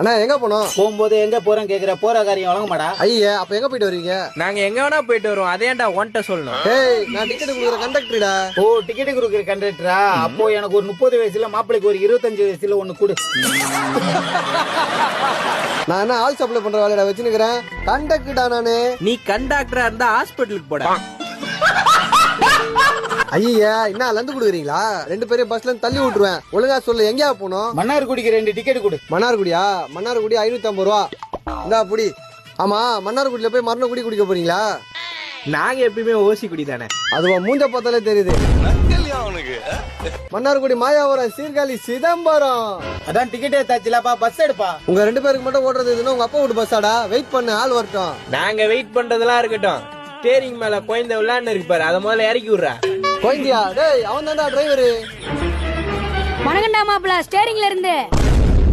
அண்ணா எங்க போனோம்? போகும்போது எங்க போறோம் கேக்குற, போற காரியம் வழங்க மாடா. ஐயா அப்ப எங்க போயிட்டு வரீங்க? நாங்க எங்க வேணா போயிட்டு வருவோம், அதேண்டா ஒன்ட்ட சொல்லணும். ஏய் நான் டிக்கெட் கொடுக்குற கண்டக்டர்டா. ஓ டிக்கெட் கொடுக்குற கண்டக்டரா? அப்போ எனக்கு ஒரு 30 வயசுல, மாப்பிளைக்கு ஒரு 25 வயசுல ஒண்ணு கொடு. நான் என்ன ஆள் சப்ளை பண்ற வேலையடா வச்சுக்கிறேன், கண்டக்டர்டா நானு. நீ கண்டக்டரா இருந்தா ஹாஸ்பிட்டலுக்கு போடா. ஐயா என்ன லந்து குடுக்குறீங்களா? 2 பேரையும் பஸ்ல இருந்து தள்ளி விட்டுருவேன். ஒழுங்கா சொல்லு எங்கயா போனோம்? மன்னார்குடிக்கு 2 டிக்கெட் கொடு. மன்னார்குடியா? மன்னார்குடி 550 ரூபா. இந்தா புடி. ஆமா மன்னார்குடியில போய் மரணக்குடி குடிக்க போறீங்களா? நாங்க எப்பயுமே ஓசி குடி தானே. அதுவா மூஞ்ச பார்த்தாலே தெரியுது. மன்னார்குடி மாயாவரம் சீர்காழி சிதம்பரம். அதான் டிக்கெட் ஏத்தாச்சுலப்பா, பஸ் எடுப்பா. உங்க 2 பேருக்கு மட்டும் ஓடுறது இதுன்னா உங்க அப்பா வீட்டு பஸ்ஸாடா? வெயிட் பண்ணு, ஆள் வரட்டும். நாங்க வெயிட் பண்றதெல்லாம் இருக்கட்டும், ஸ்டேரிங் மேல குழந்தை விளையாண்டு இருக்கு பாரு, அத முதல்ல இறக்கி விடுறா. கோயந்தியா? டேய் அவன் தான்டா டிரைவரு. வணக்கம்டா மாப்பிள்ள, ஸ்டேரிங்ல இருந்து